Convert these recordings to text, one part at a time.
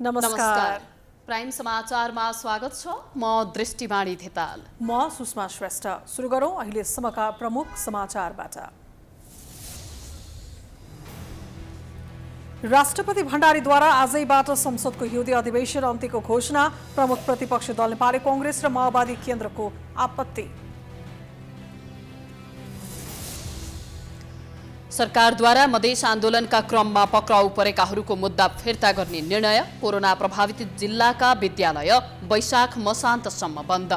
नमस्कार। प्राइम समाचारमा स्वागत छ। म दृष्टिवाणी धेताल। म सुषमा श्रेष्ठ। सुरु गरौँ अहिलेसम्मका प्रमुख समाचारबाट। राष्ट्रपति भण्डारीद्वारा आजैबाट संसदको हिउँदे अधिवेशन अन्त्यको घोषणा। प्रमुख प्रतिपक्षी दल नेपाली कांग्रेस र माओवादी केन्द्रको आपत्ति। सरकारद्वारा मधेस आन्दोलनका क्रममा पक्राउ परेकाहरूको मुद्दा फिर्ता गर्ने निर्णय। कोरोना प्रभावित जिल्लाका विद्यालय वैशाख मसान्तसम्म बन्द।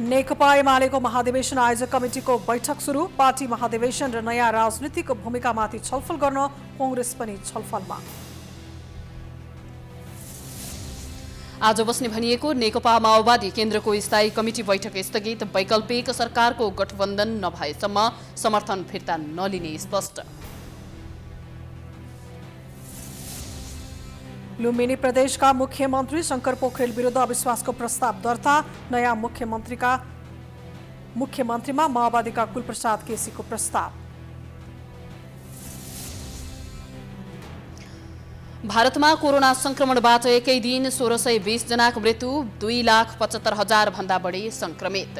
नेकपा एमालेको महाधिवेशन आयोजक कमिटिको बैठक सुरु। पार्टी महाधिवेशन र नयाँ राजनीतिक भूमिकामाथि छलफल गर्न कांग्रेस पनि छलफलमा। आज बस्ने भनिएको नेकपा माओवादी केन्द्रको स्थायी कमिटी बैठक स्थगित। वैकल्पिक सरकारको गठबन्धन नभएसम्म समर्थन फिर्ता नलिने स्पष्ट। लुम्बिनी प्रदेशका मुख्यमन्त्री शंकर पोखरेल विरुद्ध अविश्वासको प्रस्ताव दर्ता। नयाँ मुख्यमन्त्रीमा माओवादीका कुलप्रसाद केसीको प्रस्ताव। भारतमा कोरोना संक्रमणबाट एकै दिन 1620 जनाको मृत्यु। 2,75,000 भन्दा बढी संक्रमित।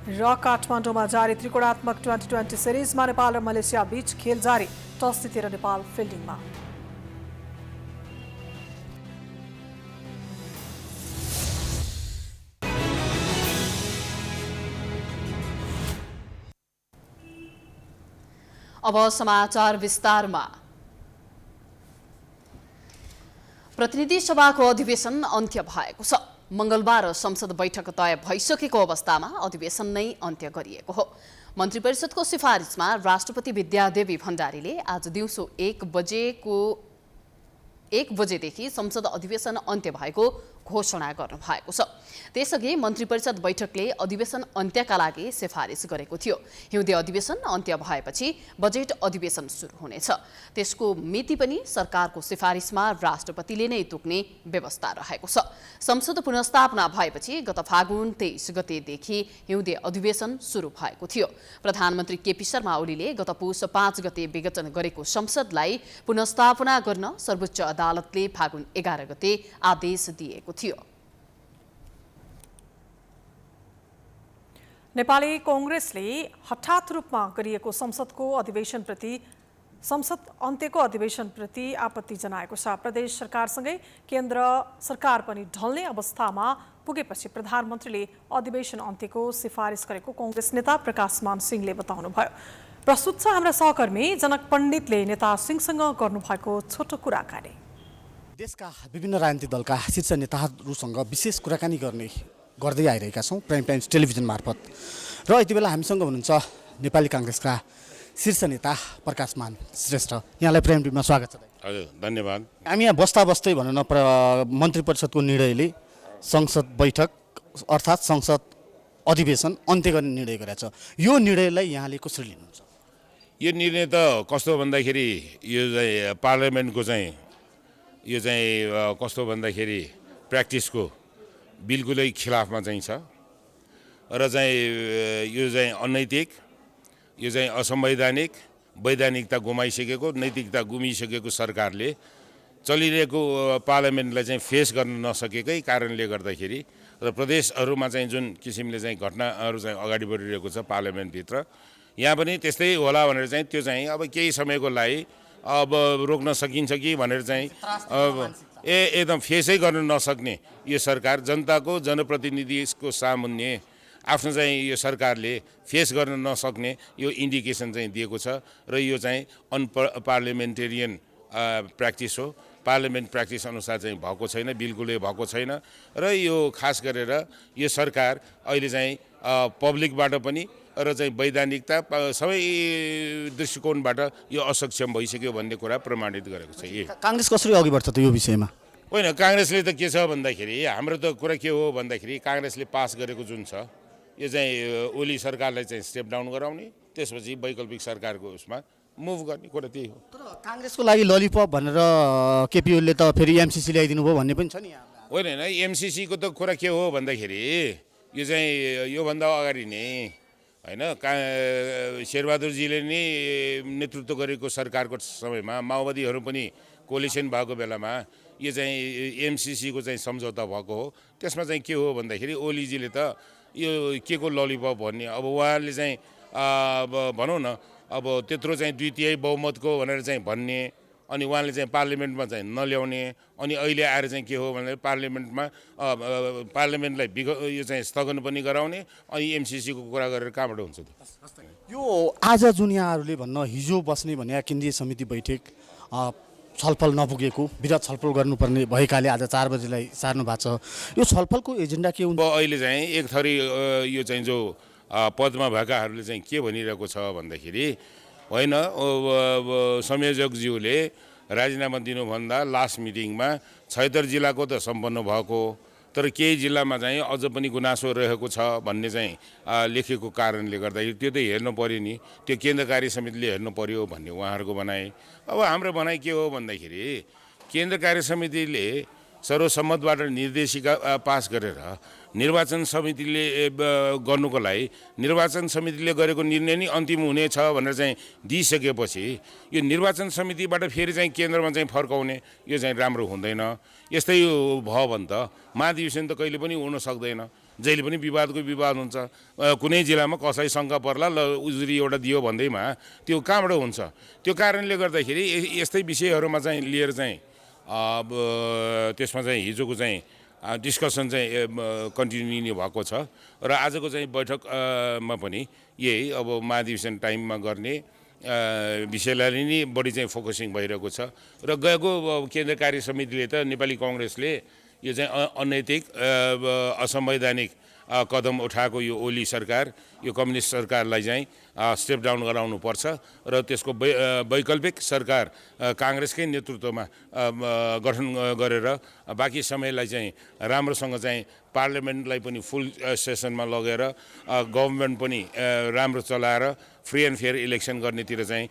र काठमाडौँमा जारी त्रिकोणात्मक 2020 सिरिजमा नेपाल र मलेसिया बीच खेल जारी। टस जितेर नेपाल फिल्डिङमा। अब समाचार विस्तारमा। प्रतिनिधि सभाको अधिवेशन अन्त्य भएको छ। मंगलबार संसद बैठक तय भइसकेको अवस्थामा अधिवेशन नै अन्त्य गरिएको हो। मन्त्री परिषदको सिफारिसमा राष्ट्रपति विद्यादेवी भण्डारीले आज दिउँसो 1 बजेदेखि संसद अधिवेशन अन्त्य भएको घोषणा गर्नुभएको छ। त्यसअघि मन्त्री परिषद बैठकले अधिवेशन अन्त्यका लागि सिफारिस गरेको थियो। हिउँदे अधिवेशन अन्त्य भएपछि बजेट अधिवेशन सुरु हुनेछ। त्यसको मिति पनि सरकारको सिफारिसमा राष्ट्रपतिले नै तोक्ने व्यवस्था रहेको छ। संसद पुनर्स्थापना भएपछि गत फागुन 23 गतेदेखि हिउँदे अधिवेशन सुरु भएको थियो। प्रधानमन्त्री केपी शर्मा ओलीले गत पुस 5 गते विघटन गरेको संसदलाई पुनर्स्थापना गर्न सर्वोच्च अदालतले फागुन 11 गते आदेश दिएको थियो। नेपाली कांग्रेसले हठात रूपमा गरिएको संसद अन्त्यको अधिवेशनप्रति आपत्ति जनाएको छ। प्रदेश सरकारसँगै केन्द्र सरकार पनि ढल्ने अवस्थामा पुगेपछि प्रधानमन्त्रीले अधिवेशन अन्त्यको सिफारिस गरेको कांग्रेस नेता प्रकाशमान सिंहले बताउनुभयो। प्रस्तुत छ हाम्रा सहकर्मी जनक पण्डितले नेता सिंहसँग गर्नुभएको छोटो कुराकानी। देशका विभिन्न राजनीतिक दलका शीर्ष नेताहरूसँग विशेष कुराकानी गर्दै आइरहेका छौँ प्राइम टाइम्स टेलिभिजन मार्फत। र यति बेला हामीसँग हुनुहुन्छ नेपाली कांग्रेसका शीर्ष नेता प्रकाशमान श्रेष्ठ। यहाँलाई प्राइम टाइममा स्वागत छ। हजुर, धन्यवाद। हामी यहाँ बस्दै भनौँ न मन्त्री परिषदको निर्णयले संसद बैठक अर्थात् संसद अधिवेशन अन्त्य गर्ने निर्णय गरेको छ। यो निर्णयलाई यहाँले कसरी लिनुहुन्छ? यो निर्णय त कस्तो भन्दाखेरि यो चाहिँ पार्लियामेन्टको कस्तो भन्दाखेरि प्र्याक्टिसको बिल्कुलै खिलाफमा छ र यो अनैतिक, यो असंवैधानिक, वैधानिकता गुमाइसकेको, नैतिकता गुमिसकेको सरकारले चलिरहेको पार्लियामेन्टलाई फेस गर्न नसकेकै कारणले गर्दाखेरि र प्रदेशहरूमा जुन किसिमले घटनाहरू अगाडि बढिरहेको छ पार्लियामेन्टभित्र, यहाँ पनि त्यस्तै होला भनेर त्यो अब केही समयको लागि अब रोक्न सकिन्छ कि भनेर एकदम फेसै गर्न नसक्ने यो सरकार, जनताको जनप्रतिनिधिको सामुन्ने आफ्नो यो सरकारले फेस गर्न नसक्ने यो इन्डिकेसन दिएको छ। र यो अनपार्लियामेन्टेरियन प्र्याक्टिस हो। पार्लियामेन्ट प्र्याक्टिस अनुसार भएको छैन, बिल्कुलै भएको छैन। र यो खास गरेर यो सरकार अहिले पब्लिकबाट पनि र वैधानिकता सबै दृष्टिकोणबाट यो असक्षम भइसक्यो भन्ने कुरा प्रमाणित गरेको छ। कांग्रेस कसरी अघि बढ्छ त यो विषयमा? होइन, कांग्रेसले त के छ भन्दाखेरि हाम्रो त कुरा के हो भन्दाखेरि कांग्रेसले पास गरेको जुन छ यो ओली सरकारलाई स्टेप डाउन गराउने, त्यसपछि वैकल्पिक सरकारको उसमा मुभ गर्ने कुरा त्यही हो। तर कांग्रेसको लागि ललिपप भनेर केपी ओलीले त फेरि एमसीसी ल्याइदिनु भयो भन्ने पनि छ नि। होइन, एमसीसी को त कुरा के हो भन्दाखेरि यो योभन्दा अगाडि नै होइन शेरबहादुरजीले नै नेतृत्व गरेको सरकारको समयमा माओवादीहरू पनि कोलिसन भएको बेलामा यो चाहिँ एमसिसीको चाहिँ सम्झौता भएको हो। त्यसमा चाहिँ के हो भन्दाखेरि ओलीजीले त यो के को ललिपप भन्ने, अब उहाँले चाहिँ भनौँ न अब त्यत्रो चाहिँ 2/3 बहुमतको भनेर चाहिँ भन्ने, अनि उहाँले चाहिँ पार्लिमेन्टमा चाहिँ नल्याउने, अनि अहिले आएर चाहिँ के हो भने पार्लिमेन्टलाई यो चाहिँ स्थगन पनि गराउने, अनि एमसिसीको कुरा गरेर कहाँबाट हुन्छ त? यो आज जुन यहाँहरूले भन्न हिजो बस्ने भने केन्द्रीय समिति बैठक छलफल नपुगेको, विराट छलफल गर्नुपर्ने भएकाले आज 4 बजेलाई सार्नु भएको छ। यो छलफलको एजेन्डा के हुन्छ? अहिले चाहिँ एक थरी यो चाहिँ जो पदमा भएकाहरूले चाहिँ के भनिरहेको छ भन्दाखेरि होइन संयोजकज्यूले राजीनामा दिनुभन्दा लास्ट मिटिङमा 76 जिल्लाको त सम्पन्न भएको, तर केही जिल्लामा चाहिँ अझ पनि गुनासो रहेको छ भन्ने चाहिँ लेखेको कारणले गर्दाखेरि त्यो त हेर्नु पर्यो नि, त्यो केन्द्र कार्य समितिले हेर्नु पर्यो भन्ने उहाँहरूको भनाइ। अब हाम्रो भनाइ के हो भन्दाखेरि केन्द्र कार्य समितिले सर्वसम्मतबाट निर्देशिका पास गरेर निर्वाचन समितिले गर्नुको लागि निर्वाचन समितिले गरेको निर्णय नै अन्तिम हुनेछ भनेर चाहिँ दिइसकेपछि यो निर्वाचन समितिबाट फेरि चाहिँ केन्द्रमा चाहिँ फर्काउने यो चाहिँ राम्रो हुँदैन। यस्तै भयो भने त महाधिवेशन त कहिले पनि हुन सक्दैन, जहिले पनि विवादको विवाद हुन्छ। कुनै जिल्लामा कसै शङ्का पर्ला ल उजुरी एउटा दियो भन्दैमा त्यो कहाँबाट हुन्छ? त्यो कारणले गर्दाखेरि यस्तै विषयहरूमा चाहिँ लिएर चाहिँ अब त्यसमा चाहिँ हिजोको चाहिँ डिस्कसन चाहिँ कन्टिन्यू भएको छ र आजको चाहिँ बैठकमा पनि यही अब महाधिवेशन टाइममा गर्ने विषयलाई नै बढी चाहिँ फोकसिङ भइरहेको छ। र गएको केन्द्र कार्य समितिले त नेपाली कङ्ग्रेसले यो चाहिँ अनैतिक असंवैधानिक कदम उठाएको यो ओली सरकार, यो कम्युनिस्ट सरकारलाई चाहिँ स्टेप डाउन गराउनुपर्छ र त्यसको वैकल्पिक सरकार काङ्ग्रेसकै नेतृत्वमा गठन गरेर बाँकी समयलाई चाहिँ राम्रोसँग चाहिँ पार्लियामेन्टलाई पनि फुल सेसनमा लगेर गभर्मेन्ट पनि राम्रो चलाएर फ्री एन्ड फेयर इलेक्सन गर्नेतिर चाहिँ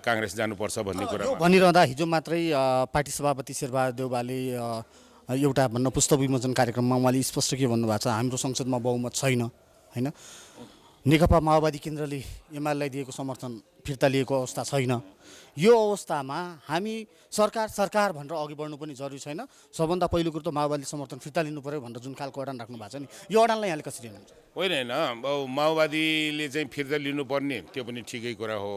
काङ्ग्रेस जानुपर्छ भन्ने कुरा भनिरहँदा हिजो मात्रै पार्टी सभापति शेरबहादुर देउवाले एउटा भन्न पुस्तक विमोचन कार्यक्रममा उहाँले स्पष्ट के भन्नुभएको छ, हाम्रो संसदमा बहुमत छैन होइन, नेकपा माओवादी केन्द्रले एमालेलाई दिएको समर्थन फिर्ता लिएको अवस्था छैन। यो अवस्थामा हामी सरकार भनेर अघि बढ्नु पनि जरुरी छैन, सबभन्दा पहिलो कुरो त माओवादीले समर्थन फिर्ता लिनु पर्यो भनेर जुन खालको अडान राख्नु भएको छ नि, यो अडानलाई यहाँले कसरी हेर्नुहुन्छ? होइन अब माओवादीले चाहिँ फिर्ता लिनुपर्ने त्यो पनि ठिकै कुरा हो,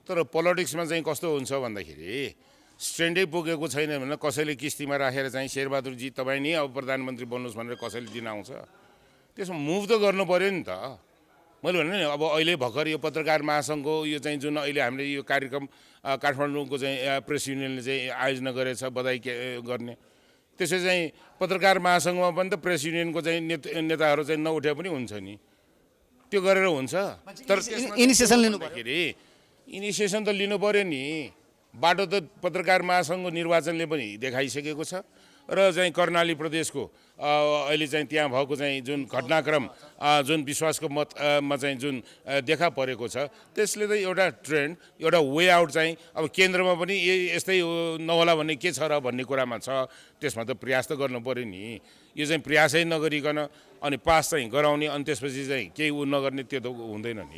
तर पोलिटिक्समा चाहिँ कस्तो हुन्छ भन्दाखेरि स्ट्यान्डै पुगेको छैन भने कसैले किस्तीमा राखेर चाहिँ शेरबहादुरजी तपाईँ नि अब प्रधानमन्त्री बन्नुहोस् भनेर कसैले दिन आउँछ? त्यसमा मुभ त गर्नु पर्यो नि त। मैले भने नि अब अहिले भर्खर यो पत्रकार महासङ्घको यो चाहिँ जुन अहिले हामीले यो कार्यक्रम काठमाडौँको चाहिँ प्रेस युनियनले चाहिँ आयोजना गरेछ बधाई गर्ने, त्यसै चाहिँ पत्रकार महासङ्घमा पनि त प्रेस युनियनको चाहिँ नेताहरू चाहिँ नउठे पनि हुन्छ नि, त्यो गरेर हुन्छ। तर इनिसिएसन लिनु पर्दाखेरि इनिसिएसन त लिनु पर्यो नि, बाटो त पत्रकार महासङ्घको निर्वाचनले पनि देखाइसकेको छ र चाहिँ कर्णाली प्रदेशको अहिले चाहिँ त्यहाँ भएको चाहिँ जुन घटनाक्रम जुन विश्वासको मतमा चाहिँ जुन देखा परेको छ त्यसले त एउटा ट्रेन्ड एउटा वे आउट चाहिँ अब केन्द्रमा पनि यस्तै नहोला भन्ने के छ र भन्ने कुरामा छ, त्यसमा त प्रयास त गर्नु पर्यो नि। यो चाहिँ प्रयासै नगरिकन अनि पास चाहिँ गराउने अनि त्यसपछि चाहिँ केही नगर्ने त्यो त हुँदैन नि।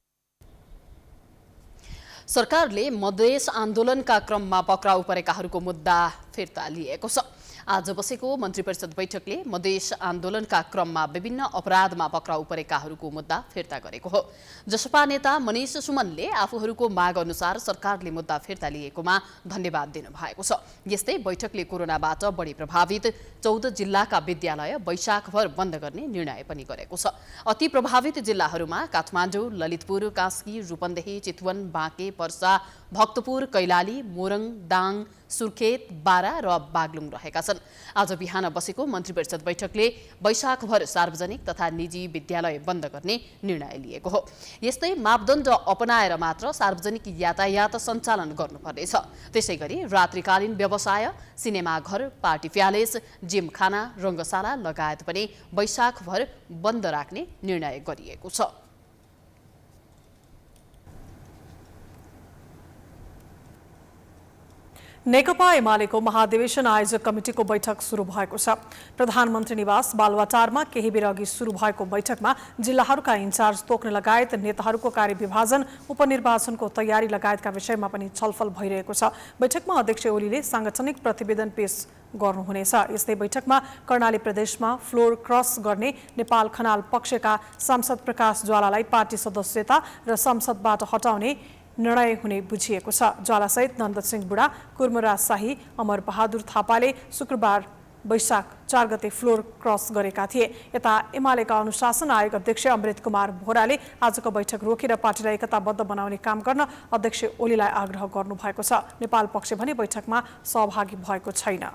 सरकारले मधेस आन्दोलनका क्रममा पक्राउ परेकाहरूको मुद्दा फिर्ता लिएको छ। आज बसेको मन्त्री परिषद बैठकले मधेस आन्दोलनका क्रममा विभिन्न अपराधमा पक्राउ परेकाहरूको मुद्दा फिर्ता गरेको हो। जसपा नेता मनिष सुमनले आफूहरूको माग अनुसार सरकारले मुद्दा फिर्ता लिएकोमा धन्यवाद दिनुभएको छ। यस्तै बैठकले कोरोनाबाट बढी प्रभावित 14 जिल्लाका विद्यालय वैशाखभर बन्द गर्ने निर्णय पनि गरेको छ। अति प्रभावित जिल्लाहरूमा काठमाडौँ, ललितपुर, कास्की, रूपन्देही, चितवन, बाँके, पर्सा, भक्तपुर, कैलाली, मोरङ, दाङ, सुर्खेत, बारा र बागलुङ रहेका छन्। आज बिहान बसेको मन्त्री परिषद बैठकले वैशाखभर सार्वजनिक तथा निजी विद्यालय बन्द गर्ने निर्णय लिएको हो। यस्तै मापदण्ड अपनाएर मात्र सार्वजनिक यातायात सञ्चालन गर्नुपर्नेछ। त्यसैगरी रात्रिकालीन व्यवसाय, सिनेमाघर, पार्टी प्यालेस, जिमखाना, रङ्गशाला लगायत पनि वैशाखभर बन्द राख्ने निर्णय गरिएको छ। नेकपा एमालेको महाधिवेशन आयोजक कमिटिको बैठक सुरु भएको छ। प्रधानमन्त्री निवास बालुवाटारमा केही बेर अघि सुरु भएको बैठकमा जिल्लाहरूका इन्चार्ज तोक्ने लगायत नेताहरूको कार्यविभाजन, उपनिर्वाचनको तयारी लगायतका विषयमा पनि छलफल भइरहेको छ। बैठकमा अध्यक्ष ओलीले सांगठनिक प्रतिवेदन पेश गर्नुहुनेछ। यस्तै बैठकमा कर्णाली प्रदेशमा फ्लोर क्रस गर्ने नेपाल खनाल पक्षका सांसद प्रकाश ज्वालालाई पार्टी सदस्यता र संसदबाट हटाउने निर्णय हुने बुझिएको छ। ज्वालासहित नन्दसिंह बुढा, कुर्मराज शाही, अमर बहादुर थापाले शुक्रबार वैशाख 4 गते फ्लोर क्रस गरेका थिए। यता एमालेका अनुशासन आयोग अध्यक्ष अमृत कुमार बोहराले आजको बैठक रोकेर पार्टीलाई एकताबद्ध बनाउने काम गर्न अध्यक्ष ओलीलाई आग्रह गर्नुभएको छ। नेपाल पक्ष भने बैठकमा सहभागी भएको छैन।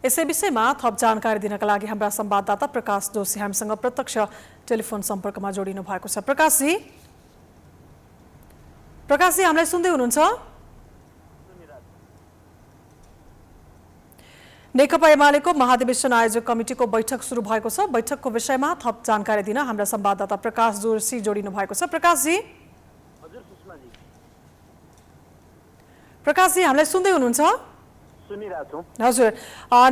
यसै विषयमा थप जानकारी दिनका लागि हाम्रा संवाददाता प्रकाश जोशी हामीसँग प्रत्यक्ष टेलिफोन सम्पर्कमा जोडिनु भएको छ। प्रकाशजी, हामीलाई सुन्दै हुनुहुन्छ? नेकपा एमालेको महाधिवेशन आयोजक कमिटिको बैठक सुरु भएको छ। बैठकको विषयमा थप जानकारी दिन हाम्रा संवाददाता प्रकाश जोशी जोडिनु भएको छ। प्रकाशजी, हामीलाई सुन्दै हुनुहुन्छ? हजुर,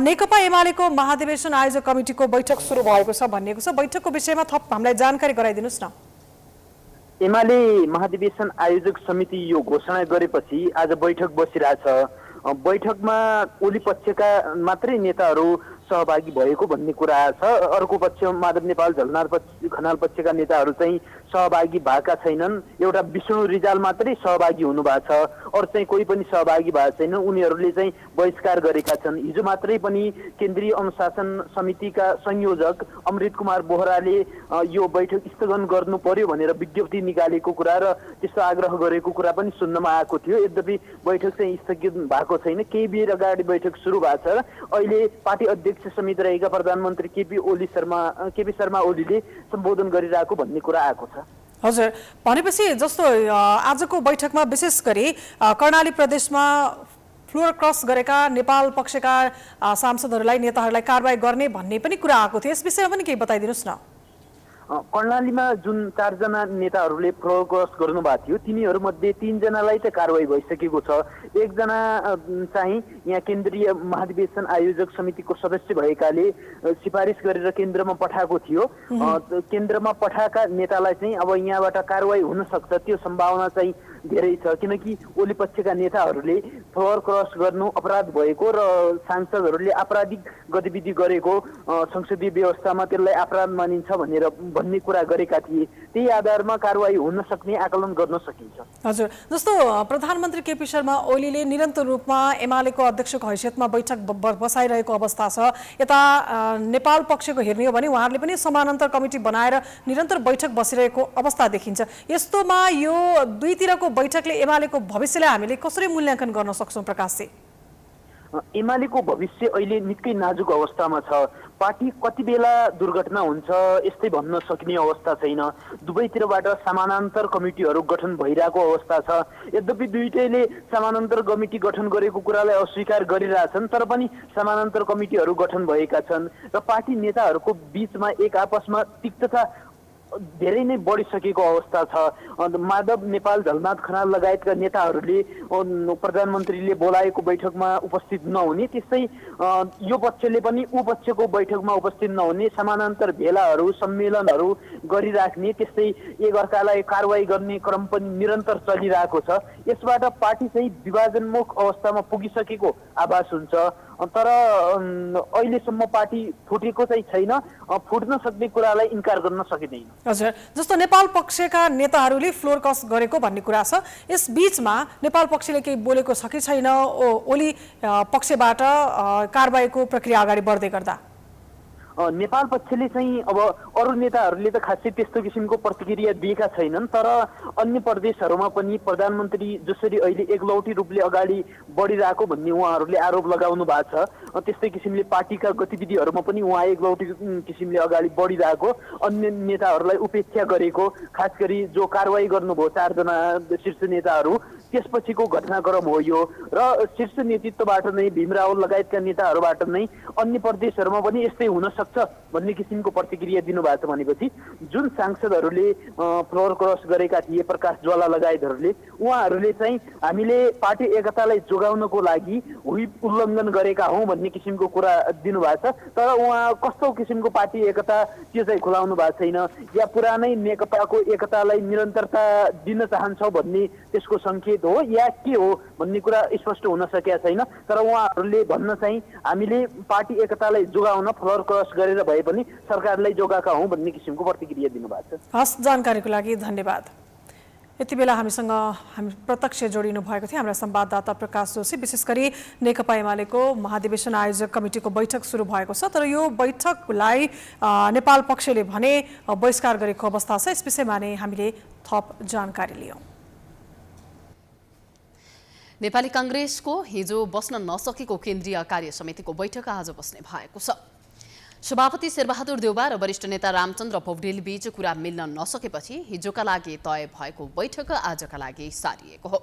नेकपा एमालेको महाधिवेशन आयोजक कमिटिको बैठक सुरु भएको छ भनिएको छ। बैठकको विषयमा थप हामीलाई जानकारी गराइदिनुस् न। एमाले महाधिवेशन आयोजक समिति यो घोषणा गरेपछि आज बैठक बसिरहेछ। बैठकमा ओली पक्षका मात्रै नेताहरू सहभागी भएको भन्ने कुरा छ। अर्को पक्ष माधव नेपाल खनाल पक्षका नेताहरू चाहिँ सहभागी भएका छैनन्। एउटा विष्णु रिजाल मात्रै सहभागी हुनु भएको छ, अरू चाहिँ कोही पनि सहभागी भएको छैन। उनीहरूले चाहिँ बहिष्कार गरेका छन्। हिजो मात्रै पनि केन्द्रीय अनुशासन समितिका संयोजक अमृत कुमार बोहराले यो बैठक स्थगन गर्नु पर्यो भनेर विज्ञप्ति निकालेको कुरा र त्यस्तो आग्रह गरेको कुरा पनि सुन्नमा आएको थियो। यद्यपि बैठक चाहिँ स्थगित भएको छैन। केही बेर अगाडि बैठक सुरु भएको छ। अहिले पार्टी अध्यक्ष समेत रहेका प्रधानमन्त्री केपी शर्मा ओलीले सम्बोधन गरिरहेको भन्ने कुरा आएको छ। हजुर, भनेपछि जस्तो आजको बैठकमा विशेष गरी कर्णाली प्रदेशमा फ्लोर क्रस गरेका नेपाल पक्षका सांसदहरूलाई, नेताहरूलाई कारबाही गर्ने भन्ने पनि कुरा आएको थियो। यस विषयमा पनि केही बताइदिनुहोस् न। कर्णालीमा जुन 4 जना नेताहरूले फ्लोर क्रस गर्नुभएको थियो, तिनीहरूमध्ये 3 जनालाई चाहिँ कारवाही भइसकेको छ। 1 जना चाहिँ यहाँ केन्द्रीय महाधिवेशन आयोजक समितिको सदस्य भएकाले सिफारिस गरेर केन्द्रमा पठाएको थियो। केन्द्रमा पठाएका नेतालाई चाहिँ अब यहाँबाट कारवाही हुन सक्छ, त्यो सम्भावना चाहिँ धेरै छ। किनकि ओली पक्षका नेताहरूले फ्लोर क्रस गर्नु अपराध भएको र सांसदहरूले आपराधिक गतिविधि गरेको संसदीय व्यवस्थामा त्यसलाई अपराध मानिन्छ भन्ने कुरा गरेका थिए। त्यही आधारमा कारवाही हुन सक्ने आकलन गर्न सकिन्छ। हजुर, जस्तो प्रधानमन्त्री केपी शर्मा ओलीले निरन्तर रूपमा एमालेको अध्यक्षको हैसियतमा बैठक बसाइरहेको अवस्था छ। यता नेपाल पक्षको हेर्ने हो भने उहाँहरूले पनि समानान्तर कमिटी बनाएर निरन्तर बैठक बसिरहेको अवस्था देखिन्छ। यस्तोमा यो दुईतिरको बैठकले एमालेको भविष्यलाई हामीले कसरी मूल्याङ्कन गर्न सक्छौँ प्रकाशजी? एमालेको भविष्य अहिले निकै नाजुक अवस्थामा छ। पार्टी कति बेला दुर्घटना हुन्छ यस्तै भन्न सक्ने अवस्था छैन। दुवैतिरबाट समानान्तर कमिटीहरू गठन भइरहेको अवस्था छ। यद्यपि दुईटैले समानान्तर कमिटी गठन गरेको कुरालाई अस्वीकार गरिरहेछन्, तर पनि समानान्तर कमिटीहरू गठन भएका छन् र पार्टी नेताहरूको बीचमा एक आपसमा तिक्तता धेरै नै बढिसकेको अवस्था छ। माधव नेपाल झलनाथ खनाल लगायतका नेताहरूले प्रधानमन्त्रीले बोलाएको बैठकमा उपस्थित नहुने, त्यस्तै यो पक्षले पनि ऊ पक्षको बैठकमा उपस्थित नहुने, समानान्तर भेलाहरू सम्मेलनहरू गरिराख्ने, त्यस्तै एकअर्कालाई कारवाही गर्ने क्रम पनि निरन्तर चलिरहेको छ। यसबाट पार्टी चाहिँ विभाजनमुख अवस्थामा पुगिसकेको आभास हुन्छ। तर अहिलेसम्म पार्टी फुटेको चाहिँ छैन। फुट्न सक्ने कुरालाई इन्कार गर्न सकिँदैन। हजुर, जस्तो नेपाल पक्षका नेताहरूले फ्लोर क्रस गरेको भन्ने कुरा छ। यस बीचमा नेपाल पक्षले केही बोलेको छ कि छैन ओली पक्षबाट कारबाहीको प्रक्रिया अगाडि बढ्दै गर्दा? नेपाल पक्षले चाहिँ अब अरू नेताहरूले त खासै त्यस्तो किसिमको प्रतिक्रिया दिएका छैनन्, तर अन्य प्रदेशहरूमा पनि प्रधानमन्त्री जसरी अहिले एकलौटी रूपले अगाडि बढिरहेको भन्ने उहाँहरूले आरोप लगाउनु भएको छ, त्यस्तै किसिमले पार्टीका गतिविधिहरूमा पनि उहाँ एकलौटी किसिमले अगाडि बढिरहेको, अन्य नेताहरूलाई उपेक्षा गरेको, खास गरी जो कारवाही गर्नुभयो 4 जना शीर्ष नेताहरू, त्यसपछिको घटनाक्रम हो यो। र शीर्ष नेतृत्वबाट नै भीम रावल लगायतका नेताहरूबाट नै अन्य प्रदेशहरूमा पनि यस्तै हुन सक्छ भन्ने किसिमको प्रतिक्रिया दिनुभएको छ भनेपछि जुन सांसदहरूले फ्लोर क्रस गरेका थिए, प्रकाश ज्वाला लगायतहरूले, उहाँहरूले चाहिँ हामीले पार्टी एकतालाई जोगाउनको लागि व्हिप उल्लङ्घन गरेका हौँ भन्ने किसिमको कुरा दिनुभएको छ। तर उहाँ कस्तो किसिमको पार्टी एकता त्यो चाहिँ खुलाउनु भएको छैन, या पुरानै नेकपाको एकतालाई निरन्तरता दिन चाहन्छौँ भन्ने त्यसको सङ्केत हो या के हो भन्ने कुरा स्पष्ट हुन सकेका छैन। तर उहाँहरूले भन्न चाहिँ हामीले पार्टी एकतालाई जोगाउन फ्लोर क्रस गरेर भए पनि सरकारलाई जोगाएका हौँ भन्ने किसिमको प्रतिक्रिया दिनुभएको छ। हस्, जानकारीको लागि धन्यवाद। यति बेला हामी प्रत्यक्ष जोडिनु भएको थियो हाम्रा संवाददाता प्रकाश जोशी। विशेष गरी नेकपा एमालेको महाधिवेशन आयोजक कमिटीको बैठक सुरु भएको छ, तर यो बैठकलाई नेपाल पक्षले भने बहिष्कार गरेको अवस्था छ। यस विषयमा नै हामीले थप जानकारी लियौँ। नेपाली कांग्रेसको हिजो बस्न नसकेको केन्द्रीय कार्य समितिको बैठक आज बस्ने भएको छ। सभापति शेरबहादुर देउवा र वरिष्ठ नेता रामचन्द्र पौडेल बीच कुरा मिल्न नसकेपछि हिजोका लागि तय भएको बैठक आजका लागि सारिएको हो।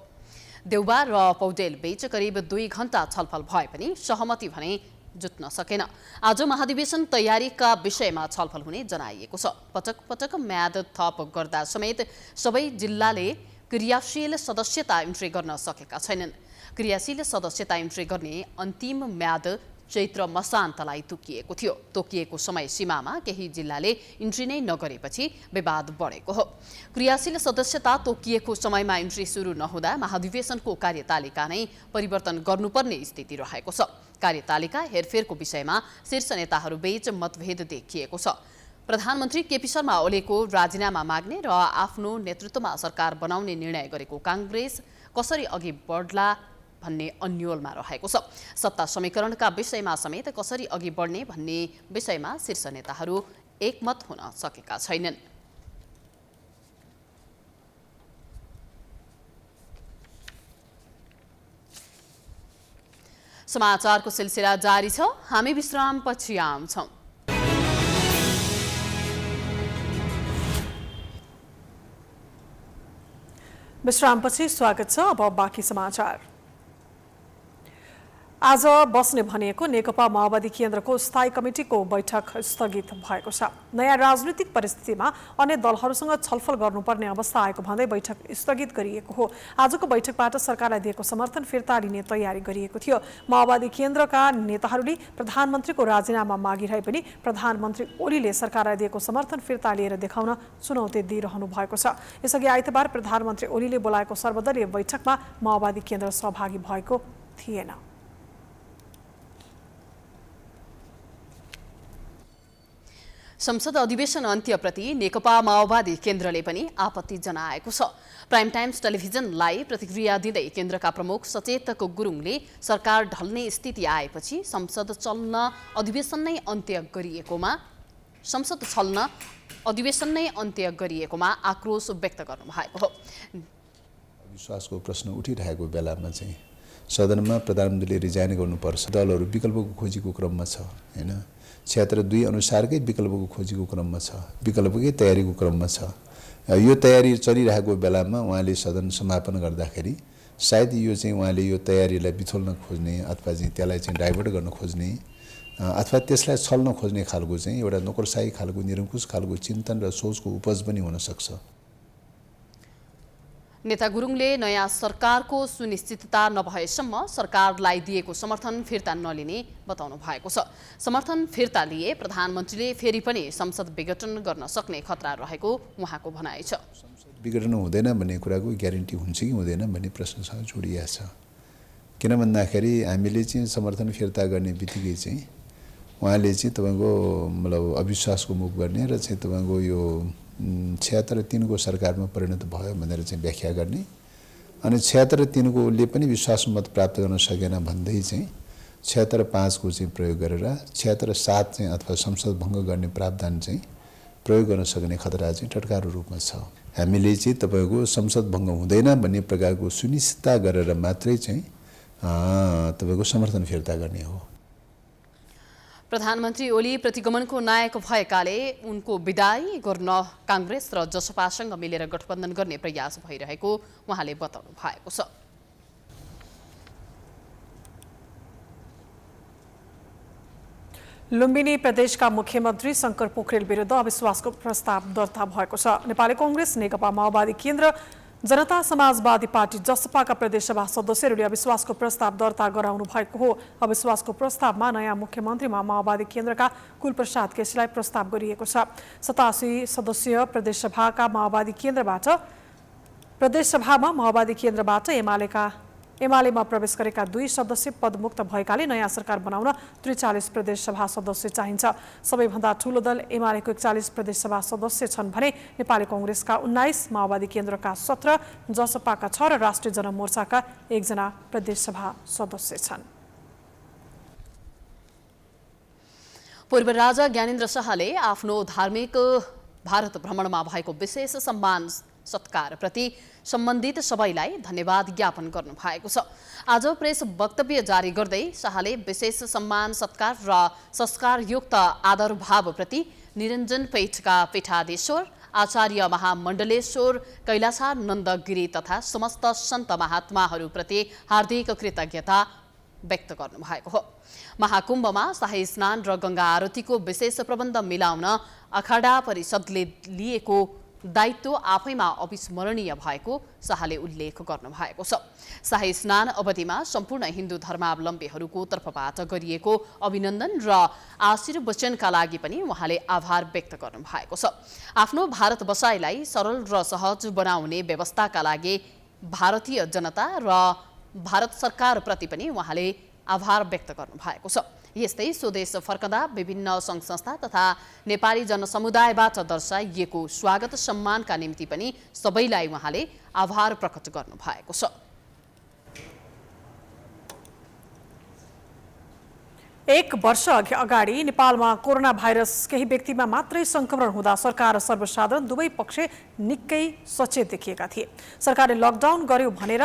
देउवा र पौडेल बीच करिब 2 घण्टा छलफल भए पनि सहमति भने जुट्न सकेन। आज महाधिवेशन तयारीका विषयमा छलफल हुने जनाइएको छ। पटक पटक म्याद थप गर्दा समेत सबै जिल्लाले क्रियाशील सदस्यता इन्ट्री गर्न सकेका छैनन्। क्रियाशील सदस्यता इन्ट्री गर्ने अन्तिम म्याद चैत्र मसान्तलाई तोकिएको थियो। तोकिएको समय सीमामा केही जिल्लाले इन्ट्री नै नगरेपछि विवाद बढेको हो। क्रियाशील सदस्यता तोकिएको समयमा इन्ट्री सुरु नहुँदा महाधिवेशनको कार्यतालिका नै परिवर्तन गर्नुपर्ने स्थिति रहेको छ। कार्यतालिका हेरफेरको विषयमा शीर्ष नेताहरूबीच मतभेद देखिएको छ। प्रधानमन्त्री केपी शर्मा ओलीको राजीनामा माग्ने र आफ्नो नेतृत्वमा सरकार बनाउने निर्णय गरेको कांग्रेस कसरी अघि बढ्ला भन्ने अन्योलमा रहेको छ। सत्ता समीकरणका विषयमा समेत कसरी अघि बढ्ने भन्ने विषयमा शीर्ष नेताहरू एकमत हुन सकेका छैनन्। समाचारको सिलसिला जारी छ, हामी विश्रामपछि आउँछौँ। विश्रामपछि स्वागत छ। अब बाँकी समाचार। आज बस्ने भनिएको नेकपा माओवादी केन्द्रको स्थायी कमिटीको बैठक स्थगित भएको छ। नयाँ राजनीतिक परिस्थितिमा अन्य दलहरूसँग छलफल गर्नुपर्ने अवस्था आएको भन्दै बैठक स्थगित गरिएको हो। आजको बैठकबाट सरकारलाई दिएको समर्थन फिर्ता लिने तयारी गरिएको थियो। माओवादी केन्द्रका नेताहरूले प्रधानमन्त्रीको राजीनामा मागिरहे पनि प्रधानमन्त्री ओलीले सरकारलाई दिएको समर्थन फिर्ता लिएर देखाउन चुनौती दिइरहनु भएको छ। यसअघि आइतबार प्रधानमन्त्री ओलीले बोलाएको सर्वदलीय बैठकमा माओवादी केन्द्र सहभागी भएको थिएन। संसद अधिवेशन अन्त्यप्रति नेकपा माओवादी केन्द्रले पनि आपत्ति जनाएको छ। प्राइम टाइम्स टेलिभिजनलाई प्रतिक्रिया दिँदै केन्द्रका प्रमुख सचेतक गुरुङले सरकार ढल्ने स्थिति आएपछि संसद छल्न अधिवेशन नै अन्त्य गरिएकोमा आक्रोश व्यक्त गर्नुभएको हो। विश्वासको प्रश्न उठिरहेको बेलामा चाहिँ सदनमा प्रधानमन्त्रीले रिजाइन गर्नुपर्छ। दलहरू विकल्पको खोजीको क्रममा छ, हैन, क्षेत्र 2 अनुसारकै विकल्पको खोजीको क्रममा छ, विकल्पकै तयारीको क्रममा छ। यो तयारी चलिरहेको बेलामा उहाँले सदन समापन गर्दाखेरि सायद यो चाहिँ उहाँले यो तयारीलाई बिथोल्न खोज्ने अथवा चाहिँ त्यसलाई चाहिँ डाइभर्ट गर्न खोज्ने अथवा त्यसलाई छल्न खोज्ने खालको चाहिँ एउटा नोकरशाही खालको निरङ्कुश खालको चिन्तन र सोचको उपज पनि हुन सक्छ। नेता गुरुङले नयाँ सरकारको सुनिश्चितता नभएसम्म सरकारलाई दिएको समर्थन फिर्ता नलिने बताउनु भएको छ। समर्थन फिर्ता लिए प्रधानमन्त्रीले फेरि पनि संसद विघटन गर्न सक्ने खतरा रहेको उहाँको भनाइ छ। विघटन हुँदैन भन्ने कुराको ग्यारेन्टी हुन्छ कि हुँदैन भन्ने प्रश्नसँग जोडिएको छ। किन भन्दाखेरि हामीले चाहिँ समर्थन फिर्ता गर्ने बित्तिकै चाहिँ उहाँले चाहिँ तपाईँको मतलब अविश्वासको मुख गर्ने र चाहिँ तपाईँको यो 76-3 को सरकारमा परिणत भयो भनेर चाहिँ व्याख्या गर्ने अनि 76-3 कोले पनि विश्वास मत प्राप्त गर्न सकेन भन्दै चाहिँ 76(5) को चाहिँ प्रयोग गरेर 76(7) चाहिँ अथवा संसद भङ्ग गर्ने प्रावधान चाहिँ प्रयोग गर्न सक्ने खतरा चाहिँ टटकारो रूपमा छ। हामीले चाहिँ तपाईँको संसद भङ्ग हुँदैन भन्ने प्रकारको सुनिश्चितता गरेर मात्रै चाहिँ तपाईँको समर्थन फिर्ता गर्ने हो। प्रधानमन्त्री ओली प्रतिगमनको नायक भएकाले उनको विदाई गर्न काङ्ग्रेस र जसपासँग मिलेर गठबन्धन गर्ने प्रयास भइरहेको उहाँले बताउनु भएको छ। लुम्बिनी प्रदेशका मुख्यमन्त्री शङ्कर पोखरेल विरुद्ध अविश्वासको प्रस्ताव दर्ता भएको छ। नेपाली कांग्रेस, नेकपा माओवादी केन्द्र, जनता समाजवादी पार्टी जसपाका प्रदेशसभा सदस्यहरूले अविश्वासको प्रस्ताव दर्ता गराउनु भएको हो। अविश्वासको प्रस्तावमा नयाँ मुख्यमन्त्रीमा माओवादी केन्द्रका कुलप्रसाद केसीलाई प्रस्ताव गरिएको छ। 87 सदस्यीय प्रदेशसभामा माओवादी केन्द्रबाट एमालेमा प्रवेश गरेका 2 सदस्य पदमुक्त भएकाले नयाँ सरकार बनाउन 43 प्रदेशसभा सदस्य चाहिन्छ। सबैभन्दा ठूलो दल एमालेको 41 प्रदेशसभा सदस्य छन् भने नेपाली कांग्रेसका 19, माओवादी केन्द्रका 17, जसपाका 6 र राष्ट्रिय जनमोर्चाका 1 जना प्रदेशसभा सदस्य छन्। पूर्व राजा ज्ञानेन्द्र शाहले आफ्नो धार्मिक भारत भ्रमणमा भएको विशेष सम्मान सत्कारप्रति सम्बन्धित सबैलाई धन्यवाद ज्ञापन गर्नु भएको छ। आज प्रेस वक्तव्य जारी गर्दै शाहले विशेष सम्मान सत्कार र संस्कारयुक्त आदर भावप्रति निरञ्जन पेठका पीठाधीश्वर आचार्य महामण्डलेश्वर कैलासानन्द गिरी तथा समस्त सन्त महात्माहरूप्रति हार्दिक कृतज्ञता व्यक्त गर्नु भएको हो। महाकुम्भमा शाही स्नान र गंगा आरतीको विशेष प्रबन्ध मिलाउन अखाडा परिषदले लिएको दायित्व आफैमा अविस्मरणीय भएको शाहले उल्लेख गर्नु भएको छ। शाही स्नान अवधिमा सम्पूर्ण हिन्दू धर्मावलम्बीहरूको तर्फबाट गरिएको अभिनन्दन र आशीर्वचनका लागि पनि उहाँले आभार व्यक्त गर्नु भएको छ। आफ्नो भारत बसाइलाई सरल र सहज बनाउने व्यवस्थाका लागि भारतीय जनता र भारत सरकारप्रति पनि उहाँले आभार व्यक्त गर्नु भएको छ। यस्तै स्वदेश फर्कदा विभिन्न सङ्घ संस्था तथा नेपाली जनसमुदायबाट दर्शाइएको स्वागत सम्मानका निम्ति पनि सबैलाई उहाँले आभार प्रकट गर्नु भएको छ। एक वर्ष अगाडि नेपालमा कोरोना भाइरस केही व्यक्तिमा मात्रै संक्रमण हुँदा सरकार र सर्वसाधारण दुवै पक्ष निकै सचेत देखिएका थिए। सरकारले लकडाउन गर्यो भनेर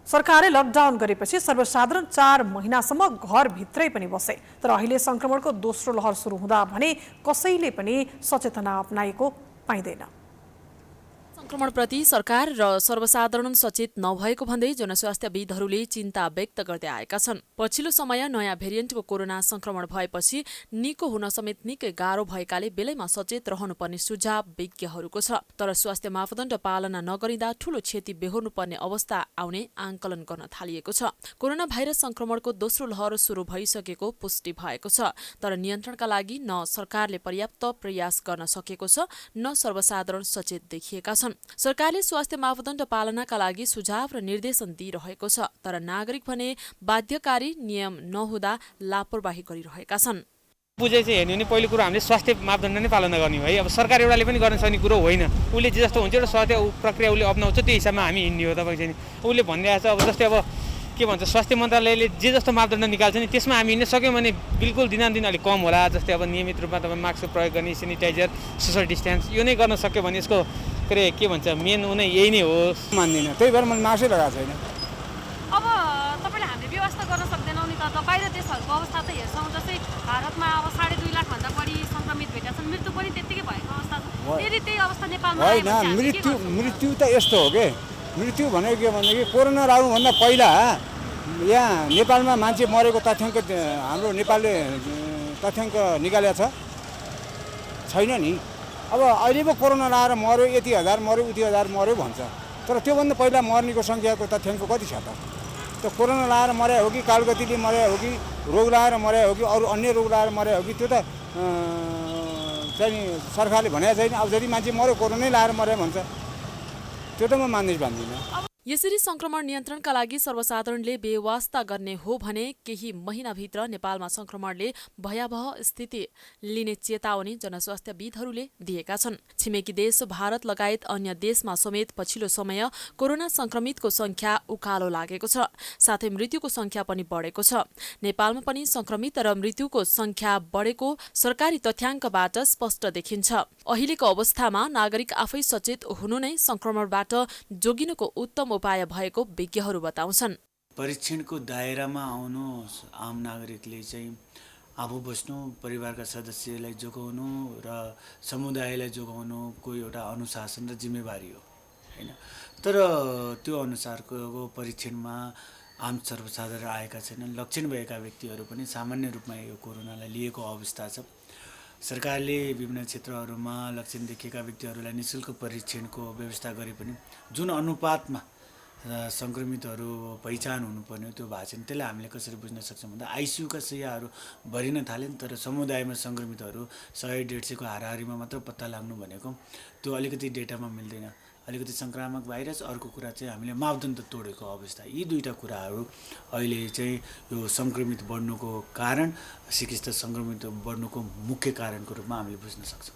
सरकारले लकडाउन गरेपछि सर्वसाधारण 4 महिनासम्म घरभित्रै पनि बसे। तर अहिले संक्रमणको दोस्रो लहर सुरु हुँदा भने कसैले पनि सचेतना अपनाएको पाइँदैन। संक्रमणप्रति सरकार र सर्वसाधारण सचेत नभएको भन्दै जनस्वास्थ्यविदहरूले चिन्ता व्यक्त गर्दै आएका छन्। पछिल्लो समय नयाँ भेरिएन्टको कोरोना संक्रमण भएपछि निको हुन समेत निकै गाह्रो भएकाले बेलैमा सचेत रहनुपर्ने सुझाव विज्ञहरूको छ। तर स्वास्थ्य मापदण्ड पालना नगरिँदा ठूलो क्षति बेहोर्नुपर्ने अवस्था आउने आंकलन गर्न थालिएको छ। कोरोना भाइरस संक्रमणको दोस्रो लहर सुरु भइसकेको पुष्टि भएको छ। तर नियन्त्रणका लागि न सरकारले पर्याप्त प्रयास गर्न सकेको छ, न सर्वसाधारण सचेत देखिएका छन्। सरकारले स्वास्थ्य मापदण्ड पालनाका लागि सुझाव र निर्देशन दिइरहेको छ। तर नागरिक भने बाध्यकारी नियम नहुँदा लापरवाही गरिरहेका छन्। बुझे चाहिँ हेर्नु भने पहिलो कुरो हामीले स्वास्थ्य मापदण्ड नै पालना गर्ने हो है। अब सरकार एउटाले पनि गर्न सक्ने कुरो होइन। उसले जे जस्तो हुन्छ एउटा स्वास्थ्य प्रक्रिया उसले अप्नाउँछ, त्यो हिसाबमा हामी हिँड्ने हो। तपाईँ चाहिँ उसले भनिरहेको छ अब जस्तै अब के भन्छ स्वास्थ्य मन्त्रालयले जे जस्तो मापदण्ड निकाल्छ नि त्यसमा हामी हिँड्न सक्यौँ भने बिल्कुल दिनानुदिन अलिक कम होला। जस्तै अब नियमित रूपमा तपाईँ मास्क प्रयोग गर्ने, सेनिटाइजर, सोसल डिस्टेन्स यो नै गर्न सक्यो भने यसको के भन्छ मेन उनी यही नै हो। मान्दिनँ, त्यही भएर मैले मास्कै लगाएको छैन। अब तपाईँले हामीले व्यवस्था गर्न सक्दैनौँ नि त। बाहिर देशहरूको अवस्था त हेर्छौँ, जस्तै भारतमा अब 2.5 लाखभन्दा बढी सङ्क्रमित भेटेका छन्, मृत्यु पनि त्यत्तिकै भएको अवस्था छ। यदि त्यही अवस्था नेपालमा होइन, मृत्यु त यस्तो हो कि मृत्यु भनेको के भनेदेखि कोरोना लाग्नुभन्दा पहिला यहाँ नेपालमा मान्छे मरेको तथ्याङ्क हाम्रो नेपालले तथ्याङ्क निकालेको छैन नि। अब अहिले पो कोरोना लगाएर मऱ्यो, यति हजार मऱ्यो, उति हजार मऱ्यो भन्छ। तर त्योभन्दा पहिला मर्नेको सङ्ख्याको तथ्याङ्क कति छ त? त्यो कोरोना लगाएर मर्या हो कि कालगतिले मर्या हो कि रोग लगाएर मर्या हो कि अरू अन्य रोग लगाएर मर्या हो कि त्यो त चाहिँ सरकारले भनेको छैन। अब जति मान्छे मऱ्यो कोरोनै लगाएर मर्या भन्छ, त्यो त म मान्दिनँ। यसरी संक्रमण नियन्त्रणका लागि सर्वसाधारणले बेवास्ता गर्ने हो भने केही महिनाभित्र नेपालमा संक्रमणले भयावह स्थिति लिने चेतावनी जनस्वास्थ्यविदहरूले दिएका छन्। छिमेकी देश भारत लगायत अन्य देशमा समेत पछिल्लो समय कोरोना संक्रमितको संख्या उकालो लागेको छ, साथै मृत्युको संख्या पनि बढेको छ। नेपालमा पनि संक्रमित र मृत्युको संख्या बढेको सरकारी तथ्याङ्कबाट स्पष्ट देखिन्छ। अहिलेको अवस्थामा नागरिक आफै सचेत हुनु नै संक्रमणबाट जोगिनुको उत्तम उपाय भएको विज्ञहरू बताउँछन्। परीक्षणको दायरामा आउनु आम नागरिकले चाहिँ आफू बस्नु, परिवारका सदस्यलाई जोगाउनु र समुदायलाई जोगाउनुको एउटा अनुशासन र जिम्मेवारी हो हैन। तर त्यो अनुसारको परीक्षणमा आम सर्वसाधारण आएका छैनन्। लक्षण भएका व्यक्तिहरू पनि सामान्य रूपमा यो कोरोनालाई लिएको अवस्था छ। सरकारले विभिन्न क्षेत्रहरूमा लक्षण देखिएका व्यक्तिहरूलाई निःशुल्क परीक्षणको व्यवस्था गरे पनि जुन अनुपातमा संक्रमितहरू पहिचान हुनुपर्ने त्यो भएको छैन। त्यसलाई हामीले कसरी बुझ्न सक्छौँ भन्दा आइसियुका शय्याहरू भरिन थालेन्, तर समुदायमा संक्रमितहरू 100-150 को हाराहारीमा मात्र पत्ता लाग्नु भनेको त्यो अलिकति डेटामा मिल्दैन। अलिकति संक्रामक भाइरस, अर्को कुरा चाहिँ हामीले मापदण्ड तोडेको अवस्था। यी दुईटा कुराहरू अहिले चाहिँ यो संक्रमित बढ्नुको कारण, चिकित्सा संक्रमित बढ्नुको मुख्य कारणको रूपमा हामीले बुझ्न सक्छौँ।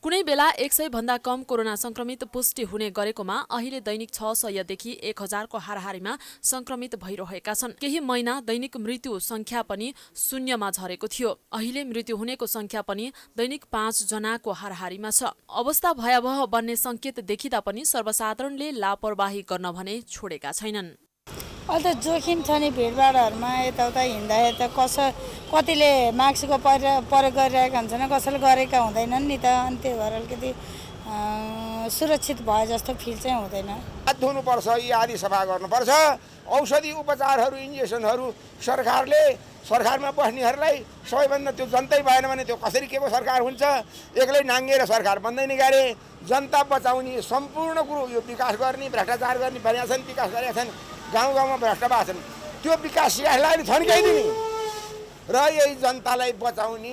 कुनै बेला 100 भन्दा कम कोरोना संक्रमित पुष्टि हुने गरेकोमा अहिले दैनिक 600 देखि 1000 को हाराहारीमा संक्रमित भइरहेका छन्। केही महिना दैनिक मृत्यु संख्या पनि शून्यमा झरेको थियो। अहिले मृत्यु हुनेको संख्या पनि दैनिक 5 जनाको हाराहारीमा छ। अवस्था भयावह बन्ने संकेत देखिँदा पनि सर्वसाधारणले लापरवाही गर्न भने छोडेका छैनन्। अहिले त जोखिम छ नि, भिडभाडहरूमा यताउता हिँड्दा कतिले मास्कको प्रयोग गरिरहेका हुन्छन्, कसैले गरेका हुँदैनन् नि त। अनि त्यही भएर अलिकति सुरक्षित भए जस्तो फिल चाहिँ हुँदैन। हात धुनुपर्छ, यी आदि सफा गर्नुपर्छ। औषधि उपचारहरू, इन्जेक्सनहरू सरकारमा बस्नेहरूलाई सबैभन्दा त्यो जनतै भएन भने त्यो कसरी के को सरकार हुन्छ? एक्लै नाङ्गेर सरकार बन्दैन गरे। जनता बचाउने सम्पूर्ण कुरो यो विकास गर्ने, भ्रष्टाचार गर्ने भनेका छन्, विकास गरेका छन्, गाउँ गाउँमा भ्रष्ट भएको छन्, त्यो विकास यसलाई थन्काइदिने र यही जनतालाई बचाउने,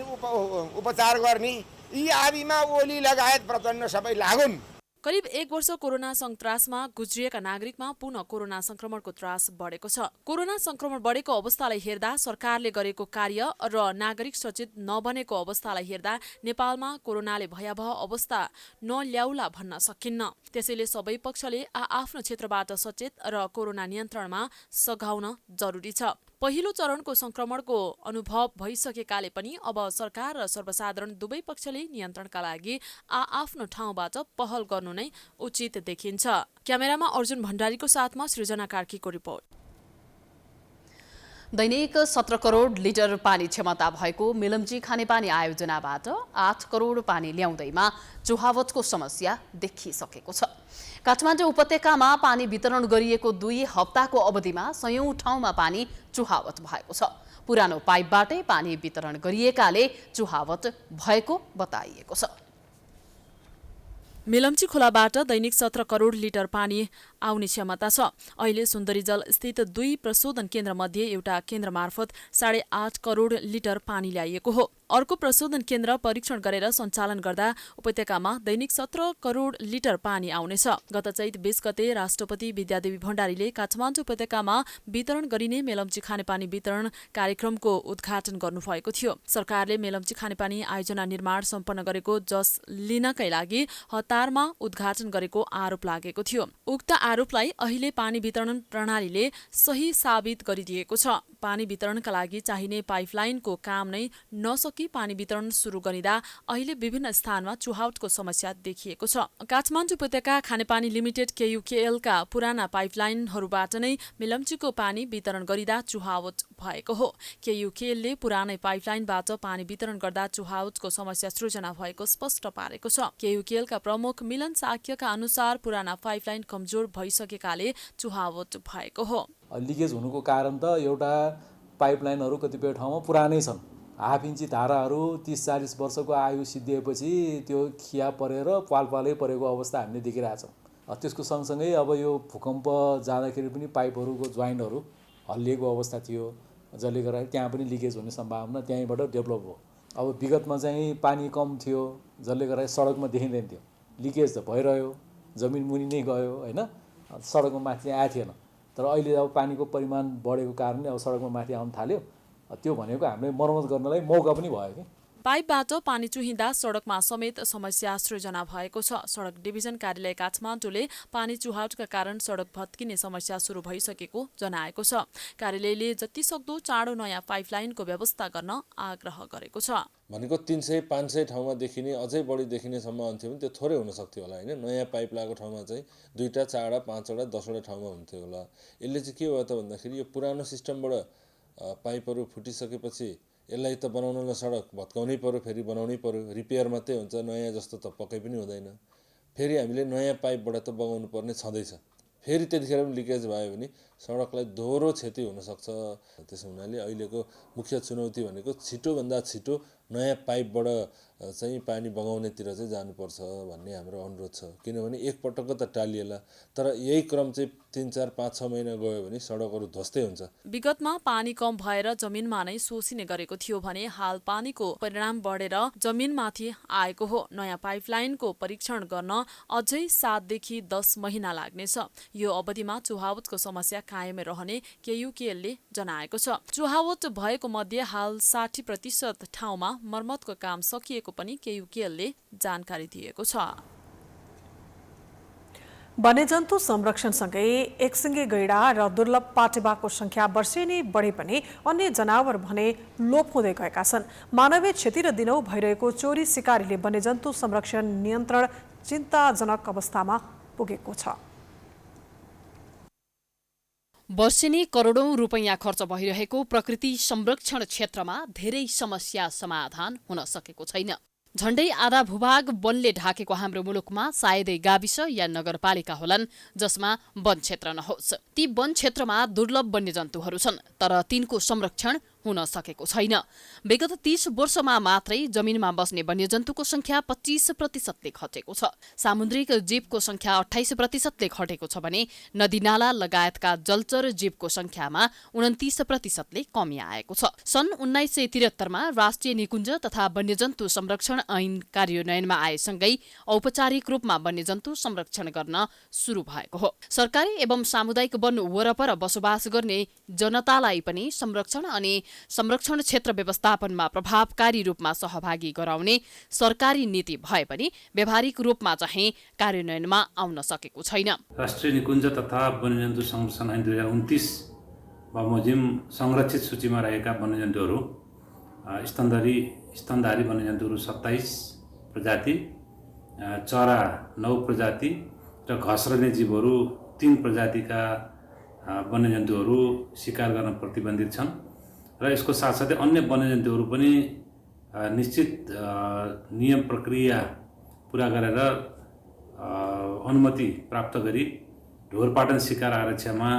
उपचार गर्ने, यी आदिमा ओली लगायत प्रचण्ड सबै लागुन्। करिब 1 वर्ष कोरोना संत्रासमा गुज्रिएका नागरिकमा पुनः कोरोना संक्रमणको त्रास बढेको छ। कोरोना संक्रमण बढेको अवस्थालाई हेर्दा, सरकारले गरेको कार्य र नागरिक सचेत नबनेको अवस्थालाई हेर्दा नेपालमा कोरोनाले भयावह अवस्था नल्याउला भन्न सकिन्न। त्यसैले सबै पक्षले आफ्नो क्षेत्रबाट सचेत र कोरोना नियन्त्रणमा सघाउन जरुरी छ। पहिलो चरणको संक्रमणको अनुभव भइसकेकाले पनि अब सरकार र सर्वसाधारण दुवै पक्षले नियन्त्रणका लागि आफ्नो ठाउँबाट पहल गर्नु नै उचित देखिन्छ। क्यामेरामा अर्जुन भण्डारीको साथमा सृजना कार्कीको रिपोर्ट। दैनिक 17 करोड लिटर पानी क्षमता भएको मेलम्ची खानेपानी आयोजनाबाट 8 करोड पानी ल्याउँदैमा चुहावटको समस्या देखिसकेको छ। काठमाडौँ उपत्यकामा पानी वितरण गरिएको 2 हप्ताको अवधिमा 100औं ठाउँमा पानी चुहावट भएको छ। पुरानो पाइपबाटै पानी वितरण गरिएकाले चुहावट भएको बताइएको छ। मेलम्ची खोलाबाट दैनिक 17 करोड लिटर पानी आउने क्षमता छ। अहिले सुन्दरी जल स्थित 2 प्रशोधन केन्द्र मध्ये एउटा केन्द्र मार्फत 8.5 करोड लिटर पानी ल्याइएको हो। अर्को प्रशोधन केन्द्र परीक्षण गरेर सञ्चालन गर्दा उपत्यकामा दैनिक 17 करोड लिटर पानी आउनेछ। गत चैत 20 गते राष्ट्रपति विद्यादेवी भण्डारीले काठमाडौँ उपत्यकामा वितरण गरिने मेलम्ची खानेपानी वितरण कार्यक्रमको उद्घाटन गर्नुभएको थियो। सरकारले मेलम्ची खानेपानी आयोजना निर्माण सम्पन्न गरेको जस लिनकै लागि हतारमा उद्घाटन गरेको आरोप लागेको थियो। उक्त आरोपलाई अहिले पानी वितरण प्रणालीले सही साबित गरिदिएको छ। पानी वितरणका लागि चाहिने पाइपलाइनको काम नै नसकी पानी वितरण सुरु गरिँदा अहिले विभिन्न स्थानमा चुहावटको समस्या देखिएको छ। काठमाडौँ उपत्यका खानेपानी लिमिटेड KUKL का पुराना पाइपलाइनहरूबाट नै मेलम्चीको पानी वितरण गरिँदा चुहावट भएको हो। KUKL ले पुरानै पाइपलाइनबाट पानी वितरण गर्दा चुहावटको समस्या सृजना भएको स्पष्ट पारेको छ। KUKL का प्रमुख मिलन साक्यका अनुसार पुराना पाइपलाइन कमजोर भइसकेकाले चुहावट भएको हो। लिकेज हुनुको कारण त एउटा पाइपलाइनहरू कतिपय ठाउँमा पुरानै छन्। हाफ इन्ची धाराहरू 30-40 वर्षको आयु सिद्धिएपछि त्यो खिया परेर पालपालै परेको अवस्था हामीले देखिरहेछौँ। त्यसको सँगसँगै अब यो भूकम्प जाँदाखेरि पनि पाइपहरूको जोइन्टहरू हल्लिएको अवस्था थियो, जसले गर्दा त्यहाँ पनि लिकेज हुने सम्भावना त्यहीँबाट डेभलप हो। अब विगतमा चाहिँ पानी कम थियो, जसले गर्दा सडकमा देखिँदैन थियो, लिकेज त भइरह्यो, जमिन मुनि नै गयो हैन। सडकमा माथि आएको थिएन। तर अहिले अब पानीको परिमाण बढेको कारणले अब सडकमा माथि आउन थाल्यो। त्यो भनेको हामीले मर्मत गर्नलाई मौका पनि भयो कि। पाइपबाट पानी चुहिँदा सडकमा समेत समस्या सृजना भएको छ। सडक डिभिजन कार्यालय काठमाडौँले पानी चुहावटका कारण सडक भत्किने समस्या सुरु भइसकेको जनाएको छ। कार्यालयले जतिसक्दो चाँडो नयाँ पाइपलाइनको व्यवस्था गर्न आग्रह गरेको छ। भनेको 300-500 ठाउँमा देखिने अझै बढी देखिनेसम्म हुन्थ्यो भने त्यो थोरै हुन सक्थ्यो होला होइन। नयाँ पाइप लगाएको ठाउँमा चाहिँ 2टा 4टा 5वटा 10वटा ठाउँमा हुन्थ्यो होला। यसले चाहिँ के भयो त भन्दाखेरि यो पुरानो सिस्टमबाट पाइपहरू फुटिसकेपछि यसलाई त बनाउनलाई सडक भत्काउनै पर्यो, फेरि बनाउनै पर्यो। रिपेयर मात्रै हुन्छ, नयाँ जस्तो त पक्कै पनि हुँदैन। फेरि हामीले नयाँ पाइपबाट त बगाउनु पर्ने छँदैछ। फेरि त्यतिखेर पनि लिकेज भयो भने सडकलाई दोहोरो क्षति हुनसक्छ। त्यसो हुनाले अहिलेको मुख्य चुनौती भनेको छिटोभन्दा छिटो नयाँ पाइपबाट चाहिँ पानी बगाउनेतिर चाहिँ जानुपर्छ भन्ने हाम्रो अनुरोध छ। किनभने एकपटक त टालिएला, तर यही क्रम चाहिँ 3-4-5-6 महिना गयो भने सडकहरू ध्वस्तै हुन्छ। विगतमा पानी कम भएर जमिनमा नै सोसिने गरेको थियो भने हाल पानीको परिमाण बढेर जमिनमाथि आएको हो। नयाँ पाइपलाइनको परीक्षण गर्न अझै 7 देखि 10 महिना लाग्नेछ। यो अवधिमा चुहावटको समस्या कायमै रहने केयुकेएलले जनाएको छ। चुहावट भएको मध्ये हाल 60% ठाउँमा मर्मतको काम सकिएको पनि केयुकेएलले जानकारी दिएको छ। वन्यजन्तु संरक्षणसँगै एकसिङे गैंडा र दुर्लभ पाटेबाको संख्या वर्षै नै बढे पनि अन्य जनावर भने लोप हुँदै गएका छन्। मानवीय क्षति र दिनौं भइरहेको चोरी सिकारीले वन्यजन्तु संरक्षण नियन्त्रण चिन्ताजनक अवस्थामा पुगेको छ। वर्षेनी करोडौं रुपैयाँ खर्च भइरहेको प्रकृति संरक्षण क्षेत्रमा धेरै समस्या समाधान हुन सकेको छैन। झण्डै आधा भूभाग वनले ढाकेको हाम्रो मुलुकमा सायदै गाविस या नगरपालिका होलान् जसमा वन क्षेत्र नहोस्। ती वन क्षेत्रमा दुर्लभ वन्यजन्तुहरू छन्, तर तिनको संरक्षण हुन सकेको छैन। विगत 30 वर्षमा मात्रै जमिनमा बस्ने वन्यजन्तुको संख्या 25%ले घटेको छ। सामुद्रिक जीवको संख्या 28%ले घटेको छ भने नदीनाला लगायतका जलचर जीवको संख्यामा 29%ले कमी आएको छ। सन् 1973 मा राष्ट्रिय निकुञ्ज तथा वन्यजन्तु संरक्षण ऐन कार्यान्वयनमा आएसँगै औपचारिक रूपमा वन्यजन्तु संरक्षण गर्न सुरु भएको हो। सरकारी एवं सामुदायिक वन वरपर बसोबास गर्ने जनतालाई पनि संरक्षण अनि संरक्षण क्षेत्र व्यवस्थापनमा प्रभावकारी रूपमा सहभागी गराउने सरकारी नीति भए पनि व्यावहारिक रूपमा चाहिँ कार्यान्वयनमा आउन सकेको छैन। राष्ट्रिय निकुञ्ज तथा वन्यजन्तु संरक्षण ऐन 2029 बमोजिम संरक्षित सूचीमा रहेका वन्यजन्तुहरू स्तनधारी वन्यजन्तुहरू 27 प्रजाति, चरा 9 प्रजाति र घस्रने जीवहरू 3 प्रजातिका वन्यजन्तुहरू शिकार गर्न प्रतिबन्धित छन्। र यसको साथसाथै अन्य वन्यजन्तुहरू पनि निश्चित नियम प्रक्रिया पुरा गरेर अनुमति प्राप्त गरी ढोरपाटन शिकार आरक्षमा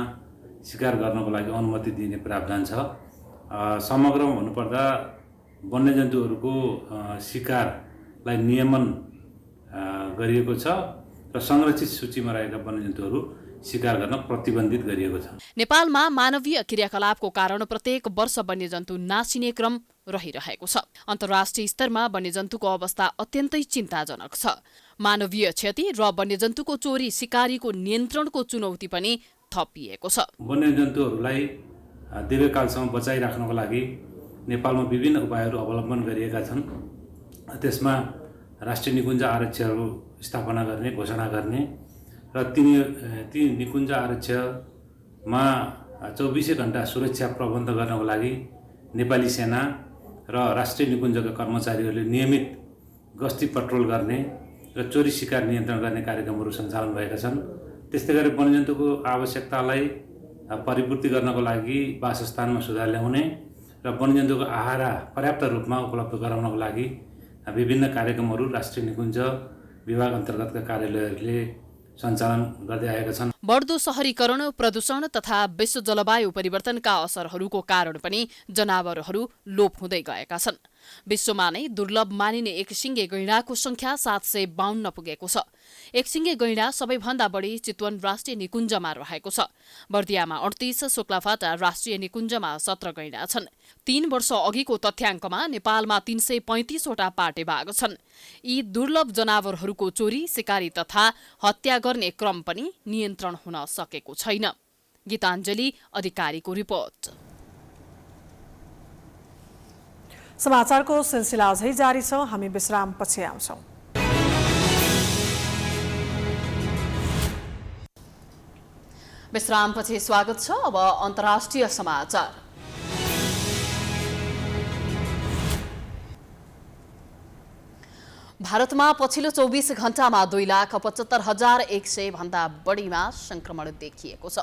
शिकार गर्नको लागि अनुमति दिने प्रावधान छ। समग्रमा भन्नुपर्दा वन्यजन्तुहरूको शिकारलाई नियमन गरिएको छ र संरक्षित सूचीमा रहेका वन्यजन्तुहरू शिकार गर्न प्रतिबन्धित गरिएको छ। नेपालमा मानवीय क्रियाकलापको कारण प्रत्येक वर्ष वन्यजन्तु नासिने क्रम रहिरहेको छ। अन्तर्राष्ट्रिय स्तरमा वन्यजन्तुको अवस्था अत्यन्तै चिन्ताजनक छ। मानवीय क्षति र वन्यजन्तुको चोरी सिकारीको नियन्त्रणको चुनौती पनि थपिएको छ। वन्यजन्तुहरूलाई दीर्घकालसम्म बचाइराख्नको लागि नेपालमा विभिन्न उपायहरू अवलम्बन गरिएका छन्। त्यसमा राष्ट्रिय निकुञ्ज आरक्षहरू स्थापना गर्ने घोषणा गर्ने र ती निकुञ्ज आरक्षमा 24 घण्टा सुरक्षा प्रबन्ध गर्नको लागि नेपाली सेना र राष्ट्रिय निकुञ्जका कर्मचारीहरूले नियमित गस्ती पट्रोल गर्ने र चोरी शिकार नियन्त्रण गर्ने कार्यक्रमहरू सञ्चालन भएका छन्। त्यस्तै गरी वन्यजन्तुको आवश्यकतालाई परिपूर्ति गर्नको लागि वासस्थानमा सुधार ल्याउने र वन्यजन्तुको आहारा पर्याप्त रूपमा उपलब्ध गराउनको लागि विभिन्न कार्यक्रमहरू राष्ट्रिय निकुञ्ज विभाग अन्तर्गतका कार्यालयहरूले सञ्चालन गर्दै आएका छन्। बढ्दो शहरीकरण, प्रदूषण तथा विश्व जलवायु परिवर्तनका असरहरूको कारण पनि जनावरहरू लोप हुँदै गएका छन्। विश्वमा नै दुर्लभ मानिने एकसिङे गैंडाको संख्या 752 पुगेको छ। एकसिङे गैंडा सबैभन्दा बढी चितवन राष्ट्रिय निकुञ्जमा रहेको छ। बर्दियामा 38, शुक्लाफाटा राष्ट्रिय निकुञ्जमा 17 गैंडा छन्। 3 वर्ष अघिको तथ्याङ्कमा नेपालमा 335 वटा पाटे बाघ छन्। यी दुर्लभ जनावरहरूको चोरी, शिकारी तथा हत्या गर्ने क्रम पनि नियन्त्रण हुन सकेको छैन। गीताञ्जली अधिकारीको रिपोर्ट। समाचारको सिलसिला अझै जारी छ, हामी विश्रामपछि आउँछौं। विश्रामपछि स्वागत छ। अब अन्तर्राष्ट्रिय समाचार। भारतमा पछिल्लो 24 घण्टामा 2,75,100 भन्दा बढीमा संक्रमण देखिएको छ।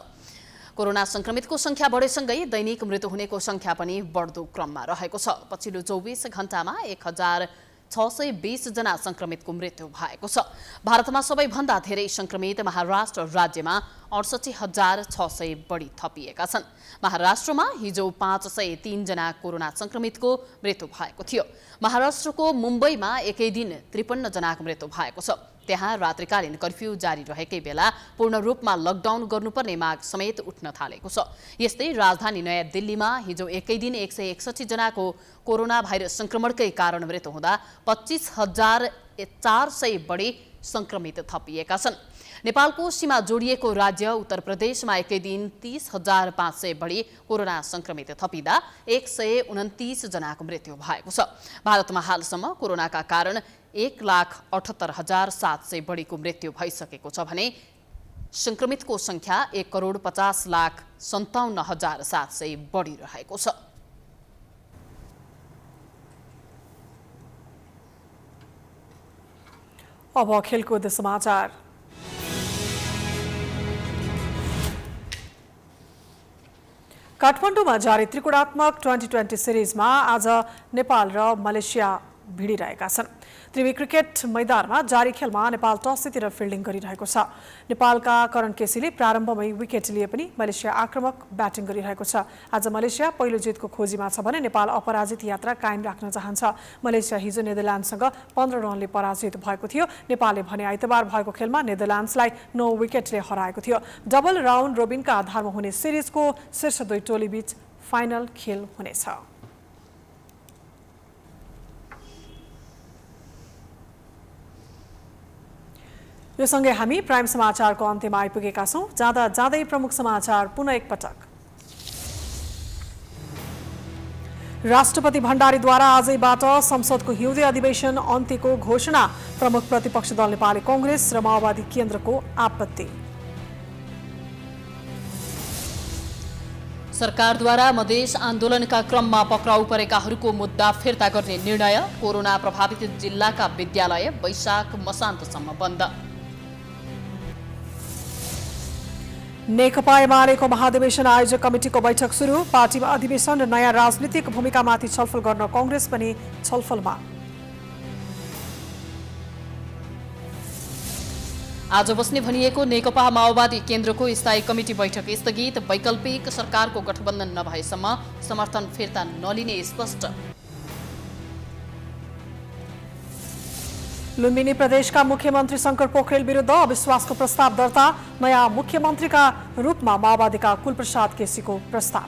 कोरोना संक्रमितको संख्या बढेसँगै दैनिक मृत्यु हुनेको संख्या पनि बढ्दो क्रममा रहेको छ। पछिल्लो 24 घण्टामा 1,620 जना संक्रमितको मृत्यु भएको छ। भारतमा सबैभन्दा धेरै संक्रमित महाराष्ट्र राज्यमा 68,600 बढी थपिएका छन्। महाराष्ट्रमा हिजो 503 जना कोरोना संक्रमितको मृत्यु भएको थियो। महाराष्ट्रको मुम्बईमा एकै दिन 53 जनाको मृत्यु भएको छ। त्यहाँ रात्रिकालीन कर्फ्यू जारी रहेकै बेला पूर्ण रूपमा लकडाउन गर्नुपर्ने माग समेत उठ्न थालेको छ। यस्तै राजधानी नयाँ दिल्लीमा हिजो एकै दिन 161 जनाको कोरोना भाइरस संक्रमणकै कारण मृत्यु हुँदा 25,400 बढी संक्रमित थपिएका छन्। नेपालको सीमा जोडिएको राज्य उत्तर प्रदेशमा एकै दिन 30,500 बढी कोरोना संक्रमित थपिँदा 129 जनाको मृत्यु भएको छ। भारतमा हालसम्म कोरोनाका कारण 1,78,700 बढीको मृत्यु भइसकेको छ भने संक्रमितको संख्या 1,50,57,700 बढी रहेको छ। अब खेलकुद समाचार। काठमाडौँमा जारी त्रिकोणात्मक 2020 सिरिजमा आज नेपाल र मलेसिया भिडिरहेका छन्। त्रिवी क्रिकेट मैदानमा जारी खेलमा नेपाल टस जितेर फिल्डिङ गरिरहेको छ। नेपालका करण केसीले प्रारम्भमै विकेट लिए पनि मलेसिया आक्रामक ब्याटिङ गरिरहेको छ। आज मलेसिया पहिलो जितको खोजीमा छ भने नेपाल अपराजित यात्रा कायम राख्न चाहन्छ। मलेसिया हिजो नेदरल्यान्डसँग 15 रनले पराजित भएको थियो। नेपालले भने आइतबार भएको खेलमा नेदरल्यान्ड्सलाई 9 विकेटले हराएको थियो। डबल राउन्ड रोबिनका आधारमा हुने सिरिजको शीर्ष 2 टोली बीच फाइनल खेल हुनेछ। यो सँगै हामी प्राइम समाचारको अन्त्यमा आइपुगेका छौं। जाँदा जाँदै प्रमुख समाचार पुनः एकपटक। राष्ट्रपति भण्डारीद्वारा आजैबाट संसदको हिउँदे अधिवेशन अन्त्यको घोषणा। प्रमुख प्रतिपक्ष दल नेपाली कांग्रेस र माओवादी केन्द्रको आपत्ति। सरकारद्वारा मधेस आन्दोलनका क्रममा पक्राउ परेकाहरूको मुद्दा फिर्ता गर्ने निर्णय। कोरोना प्रभावित जिल्लाका विद्यालय वैशाख मसान्तसम्म बन्द। नेकपा एमालेको महाधिवेशन आयोजक कमिटिको बैठक सुरु। पार्टीमा अधिवेशन र नयाँ राजनीतिक भूमिकामाथि छलफल गर्न कांग्रेस पनि छलफलमा। आज बस्ने भनिएको नेकपा माओवादी केन्द्रको स्थायी कमिटी बैठक स्थगित। वैकल्पिक सरकारको गठबन्धन नभएसम्म समर्थन फिर्ता नलिने स्पष्ट। लुम्बिनी प्रदेशका मुख्यमन्त्री शंकर पोखरेल विरुद्ध अविश्वासको प्रस्ताव दर्ता। नयाँ मुख्यमन्त्रीका रूपमा माओवादीका कुलप्रसाद केसीको प्रस्ताव।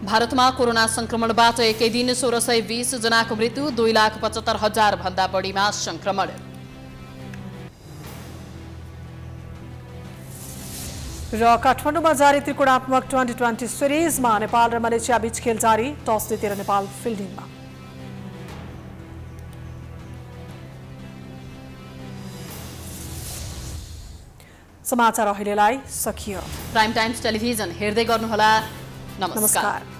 भारतमा कोरोना संक्रमणबाट एकै दिन 1620 जनाको मृत्यु। 2,75,000 भन्दा बढीमा संक्रमण। र काठमाडौँमा जारी त्रिकोणात्मक 2020 सिरिजमा नेपाल र मलेसिया बीच खेल जारी। टस जितेर नेपाल फिल्डिङमा। समाचार अहिलेलाई सकियो। प्राइम टाइम्स टेलिभिजन हेर्दै गर्नुहोला। नमस्कार।